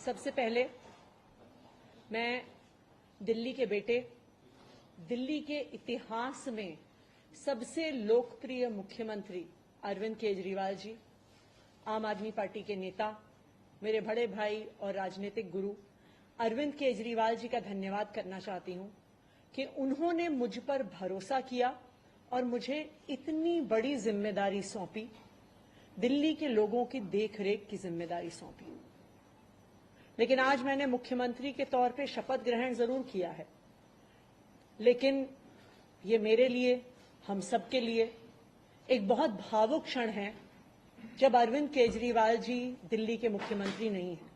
सबसे पहले मैं दिल्ली के बेटे, दिल्ली के इतिहास में सबसे लोकप्रिय मुख्यमंत्री अरविंद केजरीवाल जी, आम आदमी पार्टी के नेता, मेरे बड़े भाई और राजनीतिक गुरु अरविंद केजरीवाल जी का धन्यवाद करना चाहती हूं कि उन्होंने मुझ पर भरोसा किया और मुझे इतनी बड़ी जिम्मेदारी सौंपी, दिल्ली के लोगों की देखरेख की जिम्मेदारी सौंपी। लेकिन आज मैंने मुख्यमंत्री के तौर पे शपथ ग्रहण जरूर किया है, लेकिन ये मेरे लिए, हम सबके लिए एक बहुत भावुक क्षण है जब अरविंद केजरीवाल जी दिल्ली के मुख्यमंत्री नहीं हैं।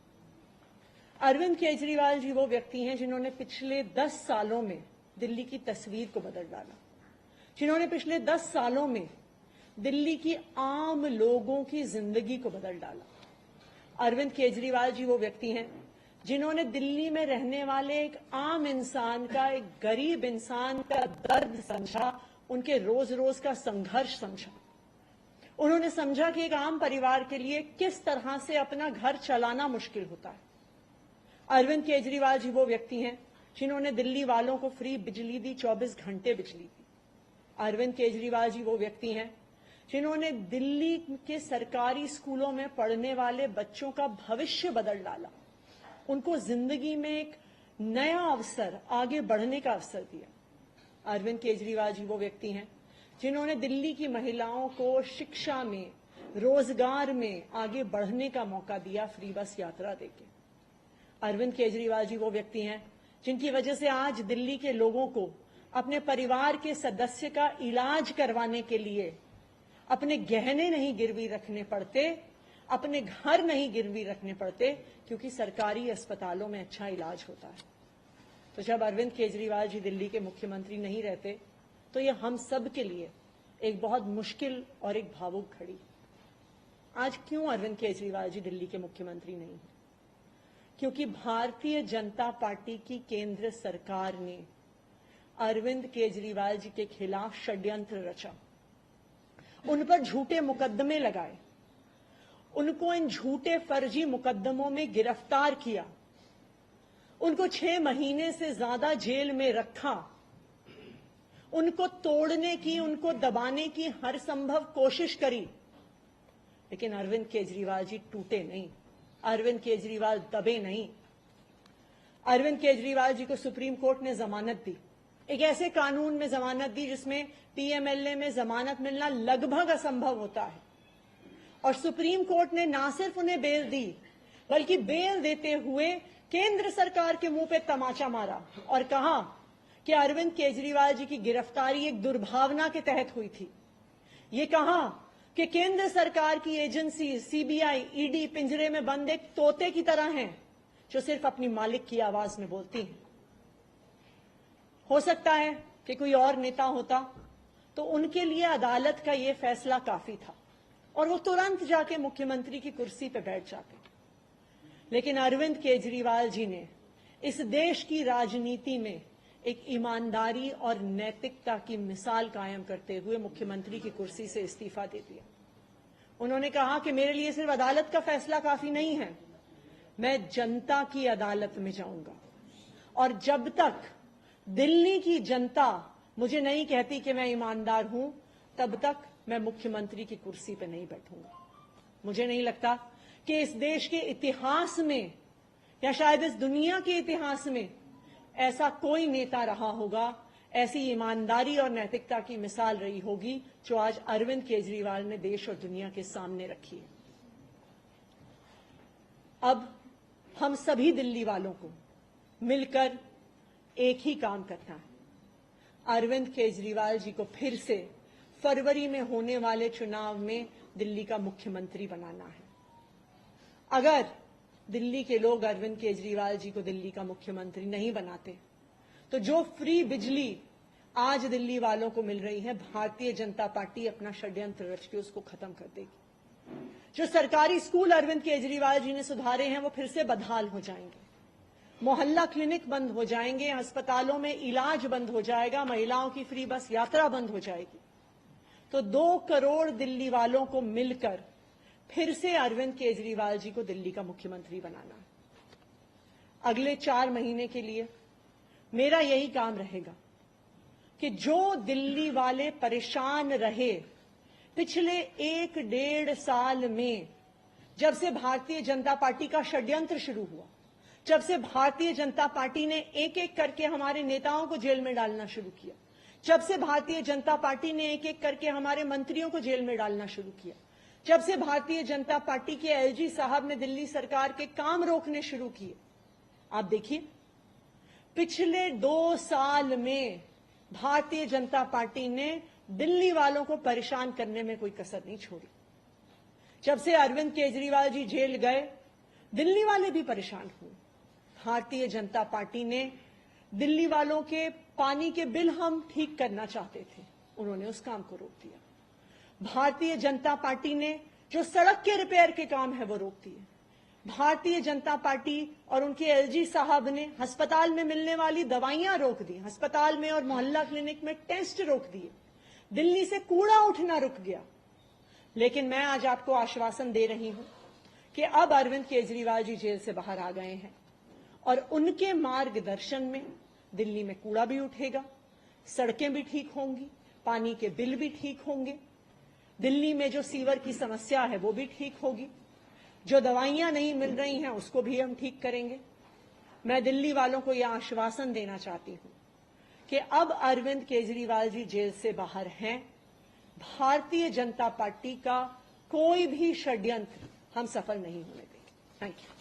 अरविंद केजरीवाल जी वो व्यक्ति हैं जिन्होंने पिछले 10 सालों में दिल्ली की तस्वीर को बदल डाला, जिन्होंने पिछले 10 सालों में दिल्ली की आम लोगों की जिंदगी को बदल डाला। अरविंद केजरीवाल जी वो व्यक्ति हैं जिन्होंने दिल्ली में रहने वाले एक आम इंसान का, एक गरीब इंसान का दर्द समझा, उनके रोज रोज का संघर्ष समझा। उन्होंने समझा कि एक आम परिवार के लिए किस तरह से अपना घर चलाना मुश्किल होता है। अरविंद केजरीवाल जी वो व्यक्ति हैं जिन्होंने दिल्ली वालों को फ्री बिजली दी, 24 घंटे बिजली दी। अरविंद केजरीवाल जी वो व्यक्ति हैं जिन्होंने दिल्ली के सरकारी स्कूलों में पढ़ने वाले बच्चों का भविष्य बदल डाला, उनको जिंदगी में एक नया अवसर, आगे बढ़ने का अवसर दिया। अरविंद केजरीवाल जी वो व्यक्ति हैं जिन्होंने दिल्ली की महिलाओं को शिक्षा में, रोजगार में आगे बढ़ने का मौका दिया, फ्री बस यात्रा देके। अरविंद केजरीवाल जी वो व्यक्ति हैं जिनकी वजह से आज दिल्ली के लोगों को अपने परिवार के सदस्य का इलाज करवाने के लिए अपने गहने नहीं गिरवी रखने पड़ते, अपने घर नहीं गिरवी रखने पड़ते, क्योंकि सरकारी अस्पतालों में अच्छा इलाज होता है। तो जब अरविंद केजरीवाल जी दिल्ली के मुख्यमंत्री नहीं रहते तो ये हम सब के लिए एक बहुत मुश्किल और एक भावुक घड़ी। आज क्यों अरविंद केजरीवाल जी दिल्ली के मुख्यमंत्री नहीं हैं? क्योंकि भारतीय जनता पार्टी की केंद्र सरकार ने अरविंद केजरीवाल जी के खिलाफ षड्यंत्र रचा, उन पर झूठे मुकदमे लगाए, उनको इन झूठे फर्जी मुकदमों में गिरफ्तार किया, उनको 6 महीने से ज्यादा जेल में रखा, उनको तोड़ने की, उनको दबाने की हर संभव कोशिश करी। लेकिन अरविंद केजरीवाल जी टूटे नहीं, अरविंद केजरीवाल दबे नहीं। अरविंद केजरीवाल जी को सुप्रीम कोर्ट ने जमानत दी, एक ऐसे कानून में जमानत दी जिसमें पीएमएलए में जमानत मिलना लगभग असंभव होता है, और सुप्रीम कोर्ट ने ना सिर्फ उन्हें बेल दी, बल्कि बेल देते हुए केंद्र सरकार के मुंह पे तमाचा मारा और कहा कि अरविंद केजरीवाल जी की गिरफ्तारी एक दुर्भावना के तहत हुई थी। ये कहा कि केंद्र सरकार की एजेंसी सीबीआई, ईडी पिंजरे में बंद एक तोते की तरह हैं जो सिर्फ अपनी मालिक की आवाज में बोलती हैं। हो सकता है कि कोई और नेता होता तो उनके लिए अदालत का यह फैसला काफी था और वो तुरंत जाके मुख्यमंत्री की कुर्सी पर बैठ जाते। लेकिन अरविंद केजरीवाल जी ने इस देश की राजनीति में एक ईमानदारी और नैतिकता की मिसाल कायम करते हुए मुख्यमंत्री की कुर्सी से इस्तीफा दे दिया। उन्होंने कहा कि मेरे लिए सिर्फ अदालत का फैसला काफी नहीं है, मैं जनता की अदालत में जाऊंगा, और जब तक दिल्ली की जनता मुझे नहीं कहती कि मैं ईमानदार हूं, तब तक मैं मुख्यमंत्री की कुर्सी पर नहीं बैठूंगा। मुझे नहीं लगता कि इस देश के इतिहास में या शायद इस दुनिया के इतिहास में ऐसा कोई नेता रहा होगा, ऐसी ईमानदारी और नैतिकता की मिसाल रही होगी जो आज अरविंद केजरीवाल ने देश और दुनिया के सामने रखी है। अब हम सभी दिल्ली वालों को मिलकर एक ही काम करना है, अरविंद केजरीवाल जी को फिर से फरवरी में होने वाले चुनाव में दिल्ली का मुख्यमंत्री बनाना है। अगर दिल्ली के लोग अरविंद केजरीवाल जी को दिल्ली का मुख्यमंत्री नहीं बनाते तो जो फ्री बिजली आज दिल्ली वालों को मिल रही है, भारतीय जनता पार्टी अपना षड्यंत्र रच के उसको खत्म कर देगी। जो सरकारी स्कूल अरविंद केजरीवाल जी ने सुधारे हैं वो फिर से बदहाल हो जाएंगे, मोहल्ला क्लिनिक बंद हो जाएंगे, अस्पतालों में इलाज बंद हो जाएगा, महिलाओं की फ्री बस यात्रा बंद हो जाएगी। तो 2 करोड़ दिल्ली वालों को मिलकर फिर से अरविंद केजरीवाल जी को दिल्ली का मुख्यमंत्री बनाना है। अगले 4 महीने के लिए मेरा यही काम रहेगा कि जो दिल्ली वाले परेशान रहे पिछले 1-1.5 साल में, जब से भारतीय जनता पार्टी का षड्यंत्र शुरू हुआ, जब से भारतीय जनता पार्टी ने एक एक करके हमारे नेताओं को जेल में डालना शुरू किया, जब से भारतीय जनता पार्टी ने एक एक करके हमारे मंत्रियों को जेल में डालना शुरू किया, जब से भारतीय जनता पार्टी के एलजी साहब ने दिल्ली सरकार के काम रोकने शुरू किए, आप देखिए पिछले 2 साल में भारतीय जनता पार्टी ने दिल्ली वालों को परेशान करने में कोई कसर नहीं छोड़ी। जब से अरविंद केजरीवाल जी जेल गए, दिल्ली वाले भी परेशान हुए। भारतीय जनता पार्टी ने दिल्ली वालों के पानी के बिल हम ठीक करना चाहते थे, उन्होंने उस काम को रोक दिया। भारतीय जनता पार्टी ने जो सड़क के रिपेयर के काम है वो रोक दिए। भारतीय जनता पार्टी और उनके एलजी साहब ने अस्पताल में मिलने वाली दवाइयां रोक दी, अस्पताल में और मोहल्ला क्लिनिक में टेस्ट रोक दिए, दिल्ली से कूड़ा उठना रुक गया। लेकिन मैं आज आपको आश्वासन दे रही हूं कि अब अरविंद केजरीवाल जी जेल से बाहर आ गए हैं और उनके मार्गदर्शन में दिल्ली में कूड़ा भी उठेगा, सड़कें भी ठीक होंगी, पानी के बिल भी ठीक होंगे, दिल्ली में जो सीवर की समस्या है वो भी ठीक होगी, जो दवाइयां नहीं मिल रही हैं उसको भी हम ठीक करेंगे। मैं दिल्ली वालों को यह आश्वासन देना चाहती हूं कि अब अरविंद केजरीवाल जी जेल से बाहर हैं, भारतीय जनता पार्टी का कोई भी षड्यंत्र हम सफल नहीं होने देंगे। Thank you.